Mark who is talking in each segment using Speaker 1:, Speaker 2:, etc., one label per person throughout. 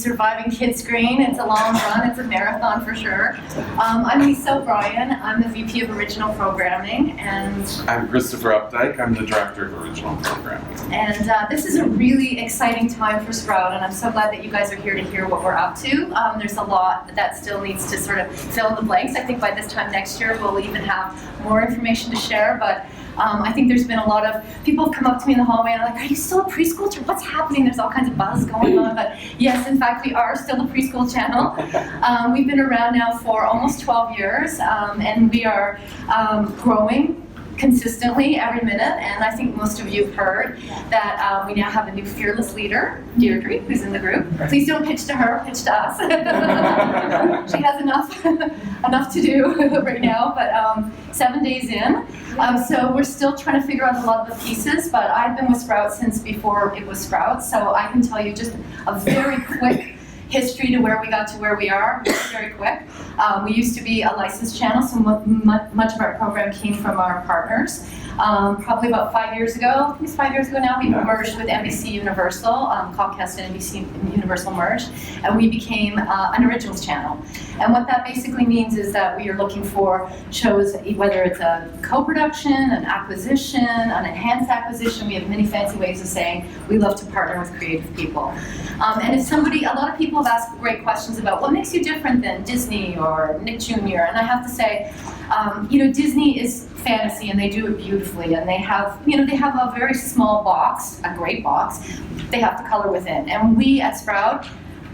Speaker 1: surviving Kids Screen. It's a long run, it's a marathon for sure. I'm Lisa O'Brien, I'm the VP of Original Programming, and
Speaker 2: I'm Kristofer Updike, I'm the Director of Original Programming.
Speaker 1: And this is a really exciting time for Sprout, and I'm so glad that you guys are here to hear what we're up to. There's a lot that still needs to sort of fill in the blanks. I think by this time next year we'll even have more information to share, but I think there's been a lot of people have come up to me in the hallway and are like, are you still a preschool channel? What's happening? There's all kinds of buzz going on. But yes, in fact, we are still a preschool channel. We've been around now for almost 12 years, and we are growing consistently every minute, and I think most of you have heard that we now have a new fearless leader, Deirdre, who's in the group. Please don't pitch to her, pitch to us. She has enough to do right now, but 7 days in. So we're still trying to figure out a lot of the pieces, but I've been with Sprout since before it was Sprout, so I can tell you just a very quick history to where we got to where we are, very quick. We used to be a licensed channel, so much of our program came from our partners. Probably about 5 years ago, I think it's 5 years ago now, we merged with NBCUniversal, Comcast and NBCUniversal merged, and we became an originals channel. And what that basically means is that we are looking for shows, whether it's a co-production, an acquisition, an enhanced acquisition. We have many fancy ways of saying we love to partner with creative people. And if a lot of people have asked great questions about what makes you different than Disney or Nick Jr., and I have to say, Disney is fantasy and they do it beautifully, and they have a very small box, a great box, they have to color within. And we at Sprout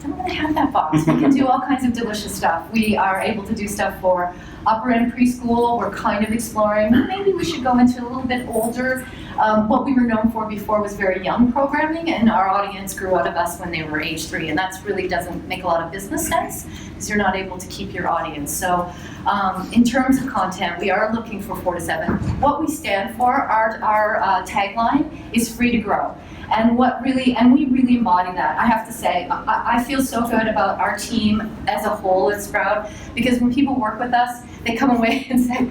Speaker 1: don't really have that box. We can do all kinds of delicious stuff. We are able to do stuff for upper end preschool. We're kind of exploring, maybe we should go into a little bit older. What we were known for before was very young programming, and our audience grew out of us when they were age 3, and that really doesn't make a lot of business sense because you're not able to keep your audience. So in terms of content, we are looking for 4 to 7. What we stand for, our tagline is free to grow. And we really embody that. I have to say, I feel so good about our team as a whole at Sprout, because when people work with us, they come away and say,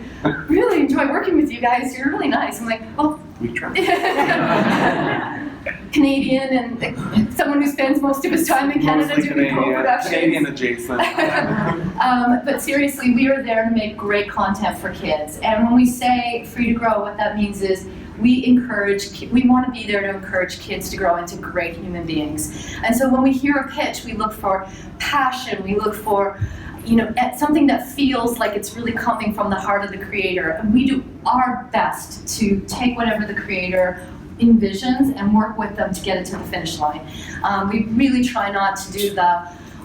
Speaker 1: really enjoy working with you guys, you're really nice. I'm like, well,
Speaker 2: we try.
Speaker 1: Canadian and someone who spends most of his time in Canada doing co-productions.
Speaker 2: Canadian adjacent.
Speaker 1: But seriously, we are there to make great content for kids. And when we say free to grow, what that means is we want to be there to encourage kids to grow into great human beings. And so when we hear a pitch, we look for passion, we look for something that feels like it's really coming from the heart of the creator. And we do our best to take whatever the creator envisions and work with them to get it to the finish line. We really try not to do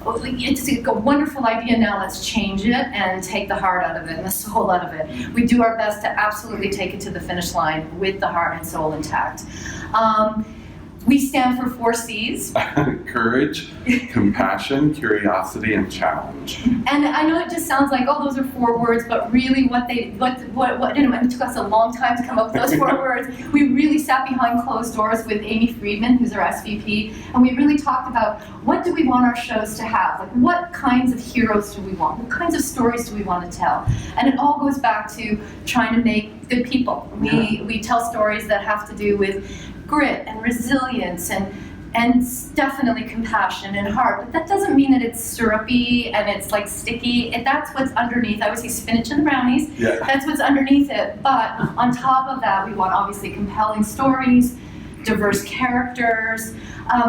Speaker 1: it's a wonderful idea now, let's change it and take the heart out of it and the soul out of it. We do our best to absolutely take it to the finish line with the heart and soul intact. We stand for 4 C's.
Speaker 2: Courage, compassion, curiosity, and challenge.
Speaker 1: And I know it just sounds like, oh, those are 4 words, but really it took us a long time to come up with those 4 words. We really sat behind closed doors with Amy Friedman, who's our SVP, and we really talked about what do we want our shows to have? Like, what kinds of heroes do we want? What kinds of stories do we want to tell? And it all goes back to trying to make good people. We tell stories that have to do with grit and resilience and definitely compassion and heart, but that doesn't mean that it's syrupy and it's like sticky. That's what's underneath. I always say spinach and the brownies. Yeah. That's what's underneath it. But on top of that, we want obviously compelling stories, diverse characters.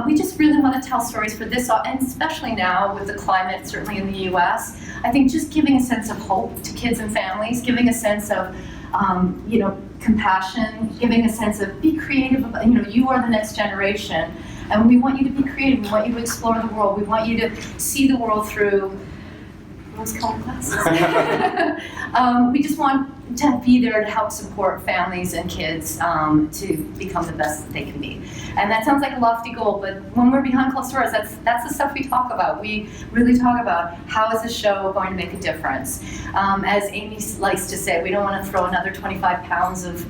Speaker 1: We just really want to tell stories for this, and especially now with the climate, certainly in the U.S. I think just giving a sense of hope to kids and families, giving a sense of compassion, giving a sense of be creative about, you are the next generation, and we want you to be creative, we want you to explore the world, we want you to see the world through rose-colored glasses. We just want to be there to help support families and kids to become the best that they can be. And that sounds like a lofty goal, but when we're behind closed doors, that's the stuff we talk about. We really talk about how is this show going to make a difference. As Amy likes to say, we don't want to throw another 25 pounds of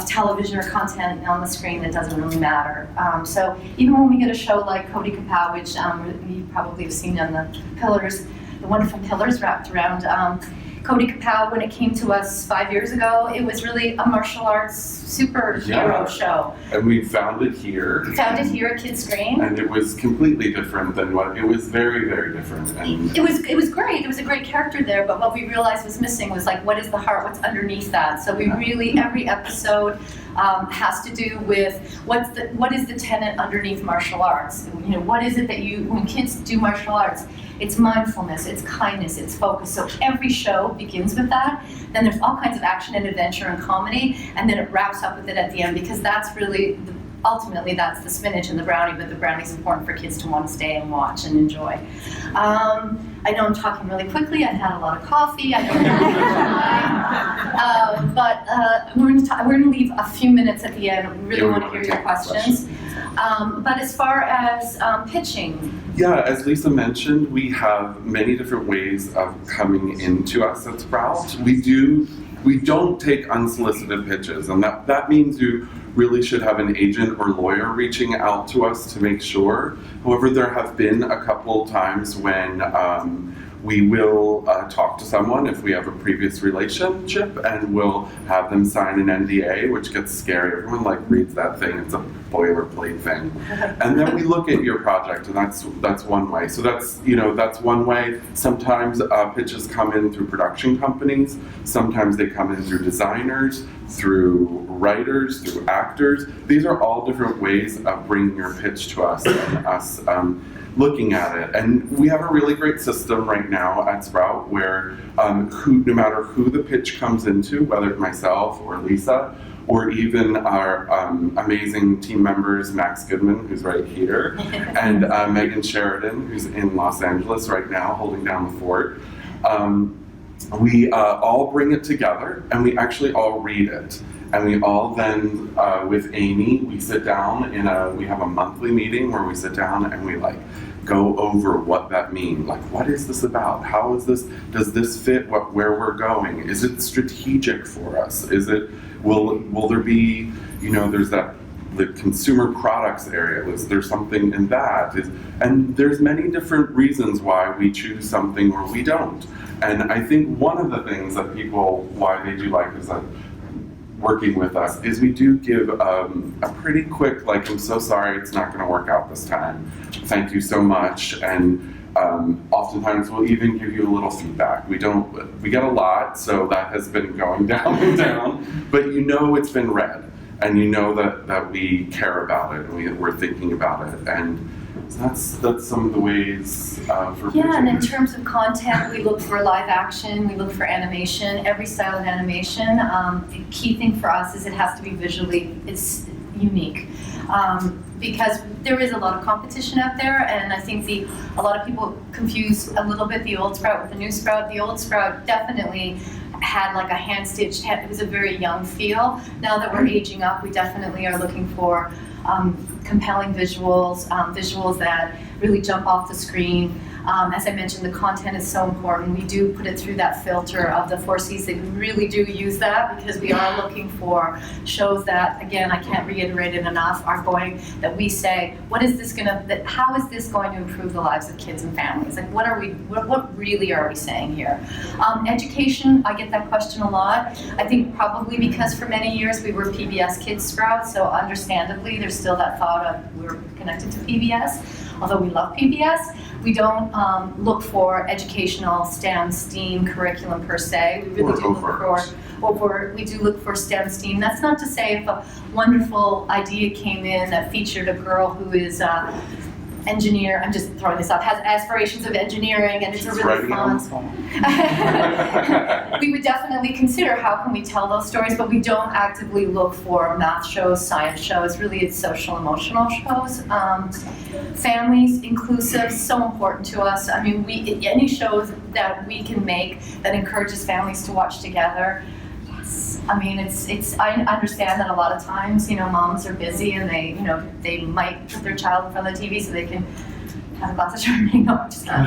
Speaker 1: television or content on the screen that doesn't really matter. So even when we get a show like Cody Kapow, which you probably have seen on the pillars, the wonderful pillars wrapped around Cody Kapow, when it came to us 5 years ago, it was really a martial arts superhero show.
Speaker 2: And we found it here.
Speaker 1: Found it here at Kids Screen.
Speaker 2: And it was completely different than what, it was very, very different. And
Speaker 1: it was great. It was a great character there, but what we realized was missing was like, what is the heart? What's underneath that? So we really, every episode has to do with what is the tenet underneath martial arts? You know, what is it that when kids do martial arts, it's mindfulness, it's kindness, it's focus. So every show begins with that. Then there's all kinds of action and adventure and comedy, and then it wraps up with it at the end, because that's really, ultimately that's the spinach and the brownie, but the brownie's important for kids to want to stay and watch and enjoy. I know I'm talking really quickly. I've had a lot of coffee. I know but we're going to leave a few minutes at the end. We really want to hear your questions. But as far as pitching.
Speaker 2: Yeah, as Lisa mentioned, we have many different ways of coming into us at Sprout. We don't take unsolicited pitches, and that means you really should have an agent or lawyer reaching out to us to make sure. However, there have been a couple times when we will talk to someone if we have a previous relationship, and we'll have them sign an NDA, which gets scary. Everyone reads that thing. It's a boilerplate thing. And then we look at your project, and that's one way. So that's one way. Sometimes pitches come in through production companies. Sometimes they come in through designers, through writers, through actors. These are all different ways of bringing your pitch to us and us looking at it. And we have a really great system right now at Sprout where no matter who the pitch comes into, whether it's myself or Lisa, or even our amazing team members, Max Goodman, who's right here, and Megan Sheridan, who's in Los Angeles right now, holding down the fort. We all bring it together, and we actually all read it. And we all then, with Amy, we sit down we have a monthly meeting where we sit down and we go over what that means. What is this about? How is this, does this fit where we're going? Is it strategic for us? Will there be, there's the consumer products area, is there something in that? And there's many different reasons why we choose something or we don't. And I think one of the things that why they do like is that working with us is we do give a pretty quick, I'm so sorry it's not going to work out this time. Thank you so much. And oftentimes we'll even give you a little feedback. We get a lot, so that has been going down and down, but it's been read, and that we care about it, and we're thinking about it. And that's some of the ways for pitching.
Speaker 1: Yeah, and in terms of content, we look for live action, we look for animation, every style of animation. The key thing for us is it has to be visually unique. Because there is a lot of competition out there, and I think a lot of people confuse a little bit the old Sprout with the new Sprout. The old Sprout definitely had a hand-stitched, it was a very young feel. Now that we're aging up, we definitely are looking for compelling visuals, visuals that really jump off the screen. As I mentioned, the content is so important. We do put it through that filter of the 4 C's. They really do use that, because we are looking for shows that, again, I can't reiterate it enough, that we say, how is this going to improve the lives of kids and families? What really are we saying here? Education, I get that question a lot. I think probably because for many years we were PBS Kids Sprout, so understandably there's still that thought of we're connected to PBS. Although we love PBS, we don't look for educational STEM curriculum per se. We really do look for STEM STEAM. That's not to say if a wonderful idea came in that featured a girl who is engineer, I'm just throwing this out, has aspirations of engineering, and it's a really fun. We would definitely consider how can we tell those stories, but we don't actively look for math shows, science shows. Really, it's social, emotional shows. Families, inclusive, so important to us. I mean, any shows that we can make that encourages families to watch together. I mean, I understand that a lot of times, moms are busy and they might put their child in front of the TV so they can have a glass of Chardonnay. No, I'm just kidding.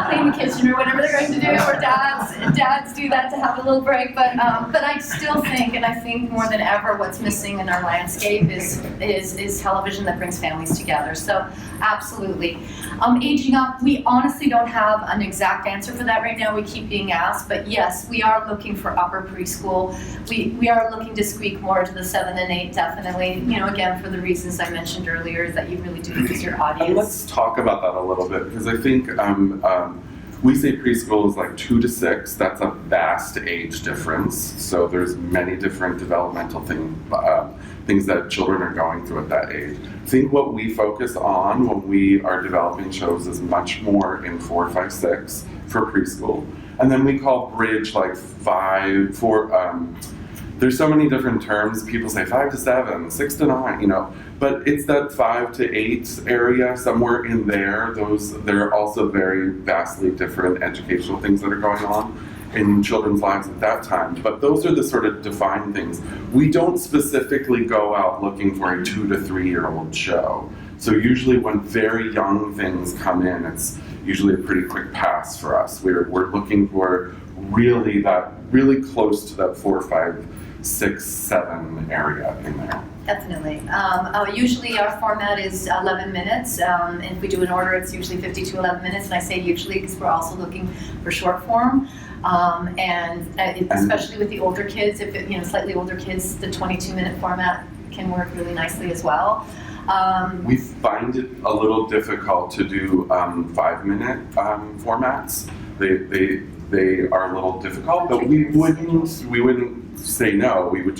Speaker 1: Clean the kitchen or whatever they're going to do, or dads do that to have a little break. But I still think, and I think more than ever, what's missing in our landscape is television that brings families together. So absolutely. Aging up, we honestly don't have an exact answer for that right now. We keep being asked, but yes, we are looking for upper preschool. We are looking to squeak more to the 7 and 8, definitely. Again, for the reasons I mentioned earlier, is that you really do use your audience.
Speaker 2: And let's talk about that a little bit, because I think we say preschool is like 2 to 6. That's a vast age difference. So there's many different developmental things that children are going through at that age. I think what we focus on when we are developing shows is much more in 4, 5, 6 for preschool. And then we call bridge like 5, 4, there's so many different terms. People say 5 to 7, 6 to 9, but it's that 5 to 8 area, somewhere in there. There are also very vastly different educational things that are going on in children's lives at that time. But those are the sort of defined things. We don't specifically go out looking for a 2 to 3-year-old show. So usually when very young things come in, it's usually a pretty quick pass for us. We're looking for really close to that 4, 5, 6, 7 area in there.
Speaker 1: Definitely. Usually our format is 11 minutes. And if we do an order, it's usually 50 to 11 minutes. And I say usually because we're also looking for short form. Especially with the older kids, slightly older kids, the 22-minute format can work really nicely as well.
Speaker 2: We find it a little difficult to do 5-minute formats. They are a little difficult, but we wouldn't say no. We would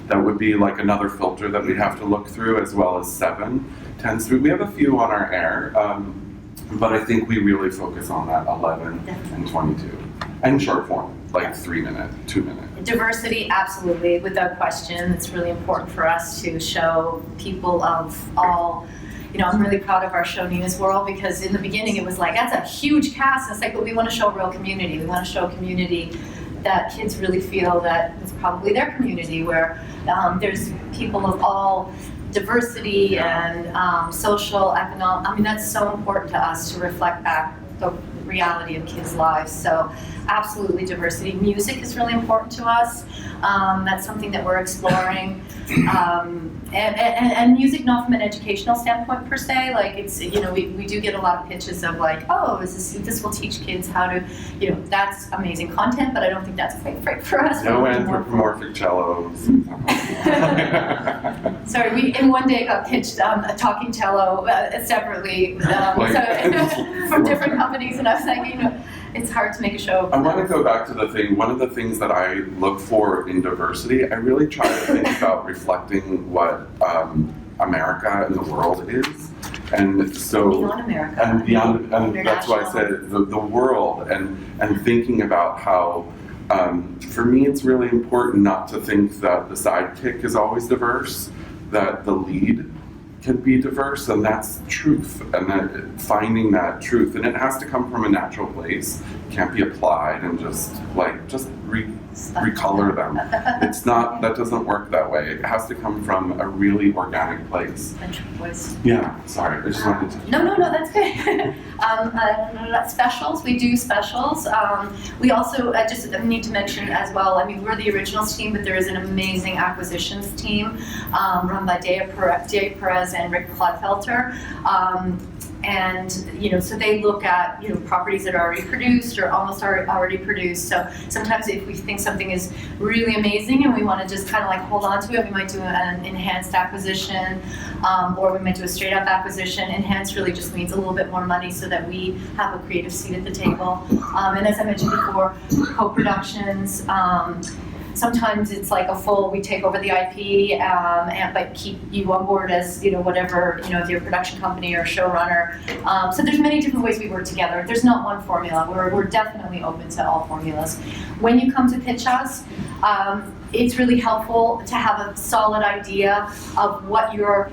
Speaker 2: that would be like another filter that we'd have to look through, as well as 7, 10 through. We have a few on our air, but I think we really focus on that 11 and 22. And short form, like 3-minute, 2-minute.
Speaker 1: Diversity, absolutely, without question. It's really important for us to show people of all. I'm really proud of our show, Nina's World, because in the beginning it was like, that's a huge cast. And it's like, but we want to show real community. We want to show a community that kids really feel that it's probably their community, where there's people of all diversity and social, economic. That's so important to us to reflect back the reality of kids' lives. So absolutely diversity. Music is really important to us. That's something that we're exploring. And music, not from an educational standpoint per se, like it's, we do get a lot of pitches of like, oh, this will teach kids how to, that's amazing content, but I don't think that's quite right for us.
Speaker 2: No anthropomorphic cellos.
Speaker 1: Sorry, we in one day got pitched a talking cello separately from different companies, and I was like, it's hard to make a show.
Speaker 2: I want to go back to the thing. One of the things that I look for in diversity, I really try to think about reflecting what America and the world is. And so
Speaker 1: beyond America.
Speaker 2: And that's why I said the world, and thinking about how, for me, it's really important not to think that the sidekick is always diverse, that the lead can be diverse, and that's truth, and that finding that truth, and it has to come from a natural place. It can't be applied and just recolor them. It's not, that doesn't work that way. It has to come from a really organic place. Yeah, sorry, I just wanted to.
Speaker 1: No, that's good. Specials, we do specials. We also, I just need to mention as well, we're the originals team, but there is an amazing acquisitions team run by Dea Perez and Rick Clodfelter. And so they look at properties that are already produced or almost already produced. So sometimes if we think something is really amazing and we want to just kind of like hold on to it, we might do an enhanced acquisition, or we might do a straight up acquisition. Enhanced really just means a little bit more money so that we have a creative seat at the table. And as I mentioned before, co-productions. Sometimes it's like a full, we take over the IP, but keep you on board as, whatever, if you're a production company or showrunner. So there's many different ways we work together. There's not one formula. We're definitely open to all formulas. When you come to pitch us, it's really helpful to have a solid idea of what you are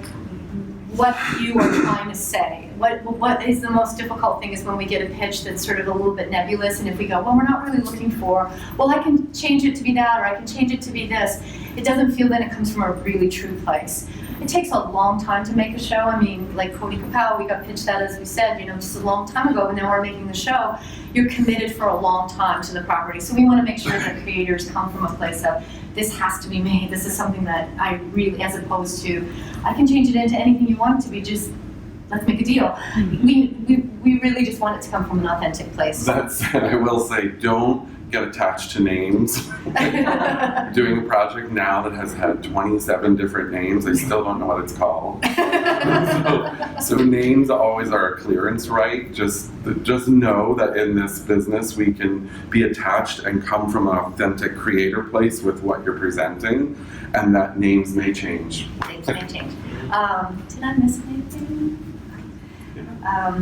Speaker 1: trying to say. What is the most difficult thing is when we get a pitch that's sort of a little bit nebulous, and if we go, well, we're not really looking for, well, I can change it to be that, or I can change it to be this. it doesn't feel that it comes from a really true place. It takes a long time to make a show. I mean, like Cody Kapow, we got pitched that, as we said, just a long time ago, and now we're making the show. You're committed for a long time to the property. So we want to make sure that creators come from a place of, this has to be made. This is something that I really, as opposed to, I can change it into anything you want it to be, just let's make a deal. We really just want it to come from an authentic place.
Speaker 2: That said, I will say, don't get attached to names. Doing a project now that has had 27 different names, I still don't know what it's called. so names always are a clearance right. Just know that in this business we can be attached and come from an authentic creator place with what you're presenting, and that names may change.
Speaker 1: Names may change. Did I miss anything?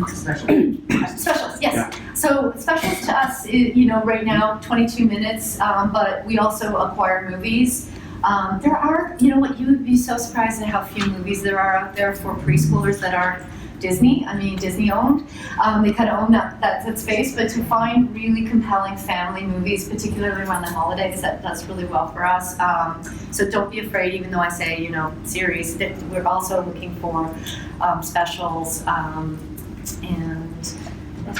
Speaker 1: Specials, yes. Yeah. So specials to us, right now, 22 minutes, but we also acquire movies. There are, you would be so surprised at how few movies there are out there for preschoolers that aren't Disney. I mean, Disney owned. They kind of own that space, but to find really compelling family movies, particularly around the holidays, that does really well for us. So don't be afraid, even though I say, series, that we're also looking for specials and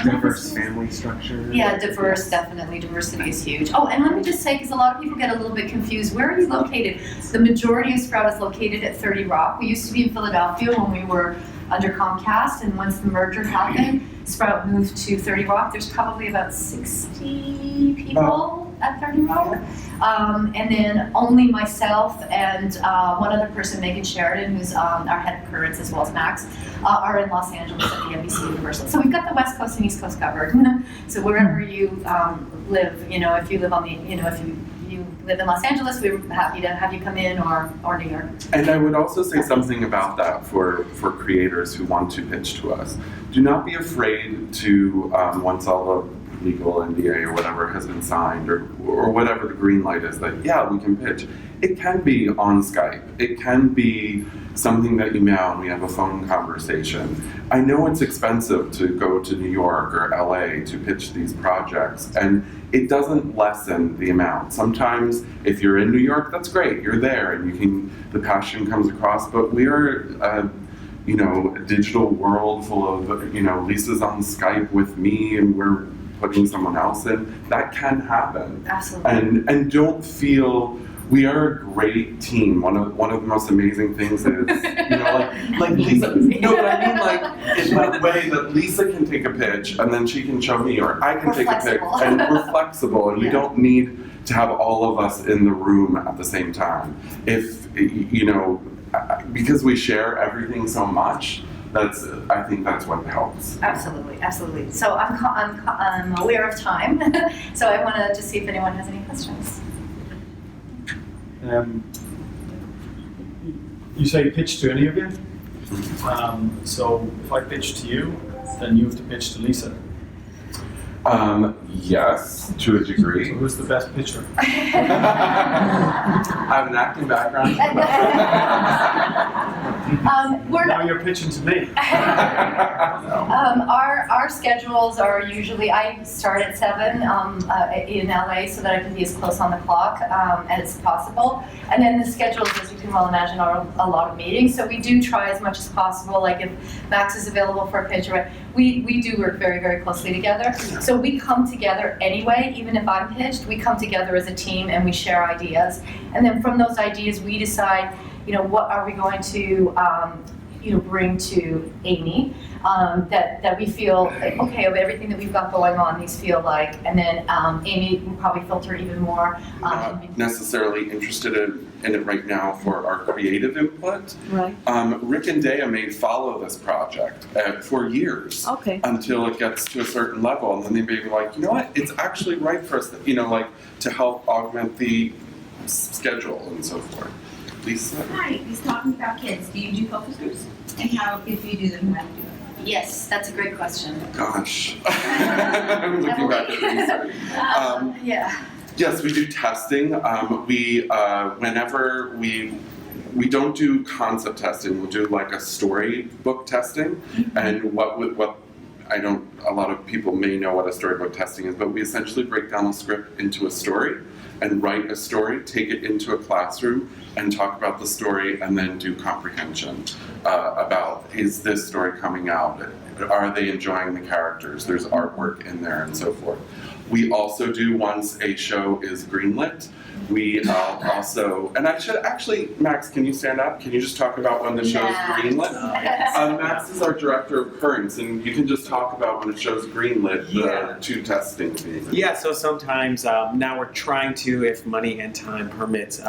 Speaker 3: diverse family structure.
Speaker 1: Yeah, diverse, definitely. Diversity is huge. Oh, and let me just say, because a lot of people get a little bit confused, where are you located? The majority of Sprout is located at 30 Rock. We used to be in Philadelphia when we were under Comcast, and once the merger happened, Sprout moved to 30 Rock. There's probably about 60 people at 30 Rock. And then only myself and one other person, Megan Sheridan, who's our head of currents, as well as Max, are in Los Angeles at the NBCUniversal. So we've got the West Coast and East Coast covered. So wherever you live, if you live on the, if you live in Los Angeles, we're happy to have you come in, or New York.
Speaker 2: And I would also say something about that for creators who want to pitch to us. Do not be afraid to, once all the legal NDA or whatever has been signed, or whatever the green light is, that we can pitch. It can be on Skype. It can be something that you mail and we have a phone conversation. I know it's expensive to go to New York or LA to pitch these projects, and it doesn't lessen the amount. Sometimes if you're in New York, that's great, you're there and the passion comes across, but we are a digital world full of, Lisa's on Skype with me and we're putting someone else in. That can happen.
Speaker 1: Absolutely.
Speaker 2: And don't feel, we are a great team. One of the most amazing things is, like Lisa. No, but I mean, like, in that way that Lisa can take a pitch and then she can show me, or I can take a pitch, and we're flexible, and we don't need to have all of us in the room at the same time. If because we share everything so much, I think that's what helps.
Speaker 1: Absolutely, absolutely. So I'm aware of time, so I want to just see if anyone has any questions.
Speaker 3: You say pitch to any of you? So if I pitch to you, then you have to pitch to Lisa.
Speaker 2: Yes, to a degree.
Speaker 3: So who's the best pitcher?
Speaker 2: I have an acting background.
Speaker 1: Now
Speaker 3: you're pitching to me.
Speaker 1: Our schedules are usually, I start at 7 in LA so that I can be as close on the clock as possible. And then the schedules, as you can well imagine, are a lot of meetings. So we do try as much as possible. Like if Max is available for a pitch, we do work very, very closely together. So we come together anyway, even if I'm pitched, we come together as a team and we share ideas. And then from those ideas, we decide, what are we going to, bring to Amy that we feel like, okay, of everything that we've got going on, these feel like, and then Amy will probably filter even more.
Speaker 2: Not necessarily interested in it right now for our creative input.
Speaker 4: Right.
Speaker 2: Rick and Dea may follow this project for years until it gets to a certain level, and then they may be like, it's actually right for us, to help augment the schedule and so forth. Lisa?
Speaker 5: Hi, he's talking about kids. Do you do focus groups? And how, if you do them, how do you do it?
Speaker 1: Yes, that's a great question.
Speaker 2: Gosh. I'm looking back at Lisa.
Speaker 1: Yeah.
Speaker 2: Yes, we do testing. Whenever we don't do concept testing, we'll do like a storybook testing. Mm-hmm. And a lot of people may know what a storybook testing is, but we essentially break down the script into a story. and write a story, take it into a classroom, and talk about the story, and then do comprehension about, is this story coming out? Are they enjoying the characters? There's artwork in there and so forth. We also do, once a show is greenlit, we also, and I should actually, Max, can you stand up? Can you just talk about when the show's greenlit? Max is our director of currents, and you can just talk about when a show's greenlit, the 2 testing phases.
Speaker 4: Yeah, so sometimes now we're trying to, if money and time permits,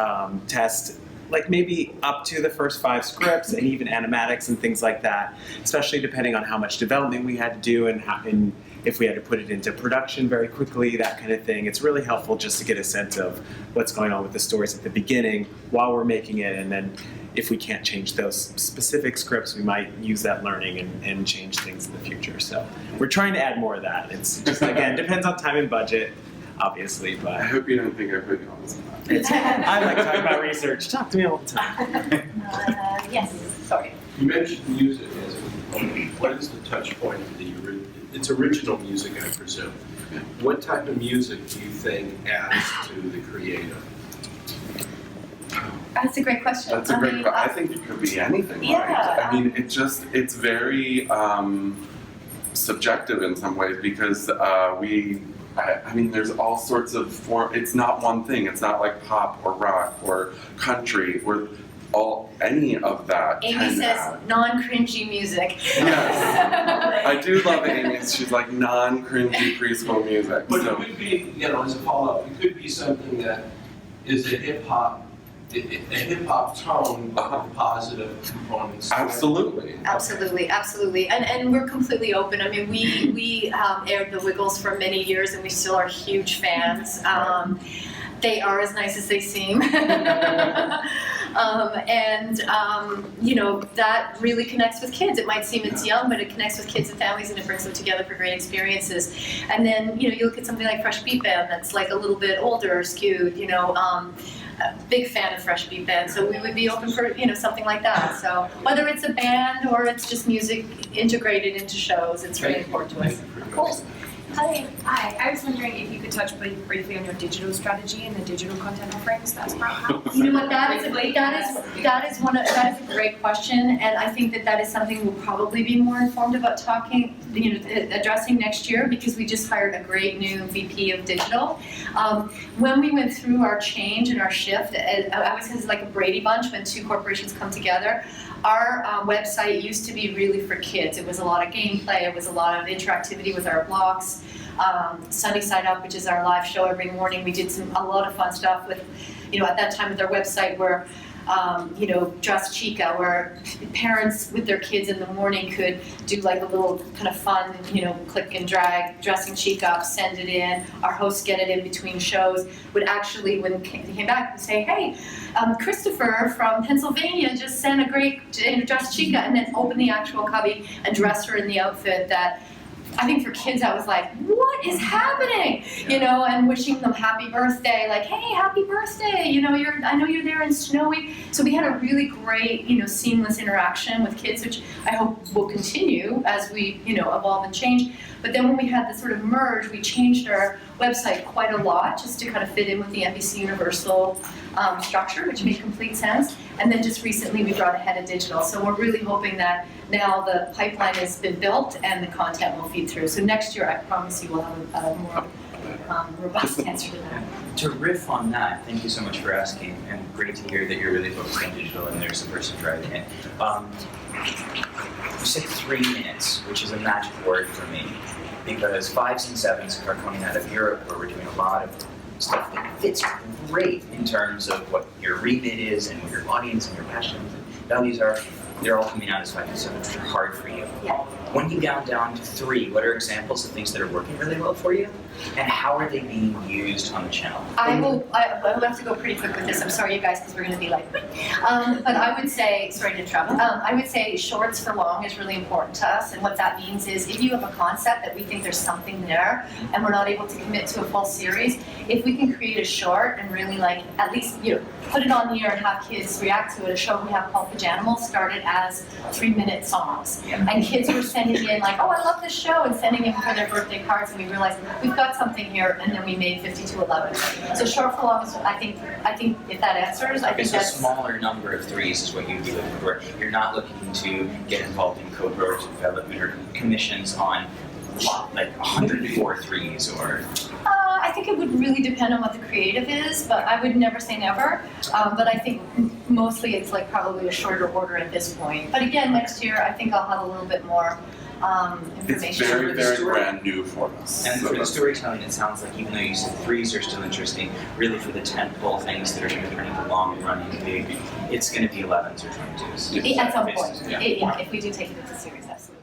Speaker 4: test like maybe up to the first 5 scripts and even animatics and things like that, especially depending on how much development we had to do and if we had to put it into production very quickly, that kind of thing. It's really helpful just to get a sense of what's going on with the stories at the beginning while we're making it, and then if we can't change those specific scripts, we might use that learning and change things in the future. So we're trying to add more of that. It's just, again, depends on time and budget, obviously,
Speaker 2: I
Speaker 4: but
Speaker 2: hope you don't think I put you on the spot.
Speaker 4: I like talking about research. Talk to me all the time.
Speaker 1: Yes, sorry.
Speaker 6: You mentioned music as a component. What is the touch point of it's original music, I presume. What type of music do you think adds to the creative?
Speaker 1: That's a great question.
Speaker 2: That's a great question. I think it could be anything,
Speaker 1: Yeah.
Speaker 2: right? I mean, it's very subjective in some ways, because I mean, there's all sorts of it's not one thing. It's not like pop or rock or country or any of that.
Speaker 1: Amy says non-cringy music.
Speaker 2: Yes. I do love Amy. She's like non-cringy preschool music.
Speaker 6: But
Speaker 2: So
Speaker 6: it could be, as a follow-up, it could be something that is a hip-hop tone with positive components.
Speaker 2: absolutely.
Speaker 1: Absolutely. And we're completely open. I mean, we aired The Wiggles for many years, and we still are huge fans. They are as nice as they seem. That really connects with kids. It might seem it's young, but it connects with kids and families, and it brings them together for great experiences. And then, you look at something like Fresh Beat Band that's like a little bit older, skewed, big fan of Fresh Beat Band, so we would be open for, something like that. So whether it's a band or it's just music integrated into shows, it's really important to us.
Speaker 7: Cool. Hi. I was wondering if you could touch briefly on your digital strategy and the digital content offerings that Sprout has.
Speaker 1: You know what? That is a great question, and I think that is something we'll probably be more informed about addressing next year, because we just hired a great new VP of digital. When we went through our change and our shift, I always say it's like a Brady Bunch when 2 corporations come together. Our website used to be really for kids. It was a lot of gameplay. It was a lot of interactivity with our blocks. Sunny Side Up, which is our live show every morning. We did a lot of fun stuff with, at that time with our website where, Dress Chica, where parents with their kids in the morning could do like a little kind of fun, click and drag, dressing Chica up, send it in. Our hosts get it in between shows. Would actually, when they came back, would say, hey, Kristofer from Pennsylvania just sent a great Dress Chica, and then open the actual cubby and dress her in the outfit that, I think for kids, I was like, what is happening? And wishing them happy birthday, like, hey, happy birthday, I know you're there in snowy. So we had a really great, seamless interaction with kids, which I hope will continue as we, evolve and change. But then when we had this sort of merge, we changed our website quite a lot just to kind of fit in with the NBCUniversal structure, which made complete sense. And then just recently we brought a head of digital. So we're really hoping that now the pipeline has been built and the content will feed through. So next year, I promise you we'll have a more robust answer to that.
Speaker 8: To riff on that, thank you so much for asking, and great to hear that you're really focused on digital and there's a person driving it. You said 3 minutes, which is a magic word for me, because 5s and 7s are coming out of Europe, where we're doing a lot of stuff that fits great in terms of what your remit is and what your audience and your passions and values are. They're all coming out as 5 and 7, which are hard for you.
Speaker 1: Yeah.
Speaker 8: When you down to 3, what are examples of things that are working really well for you? And how are they being used on the channel?
Speaker 1: I will have to go pretty quick with this. I'm sorry, you guys, because we're going to be like, but I would say, sorry to interrupt. I would say shorts for long is really important to us. And what that means is if you have a concept that we think there's something there and we're not able to commit to a full series, if we can create a short and really at least, put it on the air and have kids react to it. A show we have called Pajanimals started as 3-minute songs. And kids were sending in like, oh, I love this show, and sending in for their birthday cards, and we realized we've got something here, and then we made 5211. So short for long is, I think if that answers, I think
Speaker 8: So a
Speaker 1: that's.
Speaker 8: smaller number of threes is what you'd be looking for. You're not looking to get involved in co-product development or commissions on like 104 threes or.
Speaker 1: I think it would really depend on what the creative is, but I would never say never. But I think mostly it's like probably a shorter order at this point. But again, next year I think I'll have a little bit more information.
Speaker 2: It's very, very brand new for us.
Speaker 8: And
Speaker 2: So
Speaker 8: for the
Speaker 2: that's-
Speaker 8: storytelling, it sounds like even though you said threes are still interesting, really for the tentpole things that are going to turn into long running big, it's going to be 11s or 22s.
Speaker 1: At some point,
Speaker 8: Yeah.
Speaker 1: yeah, if we do take it into series, absolutely.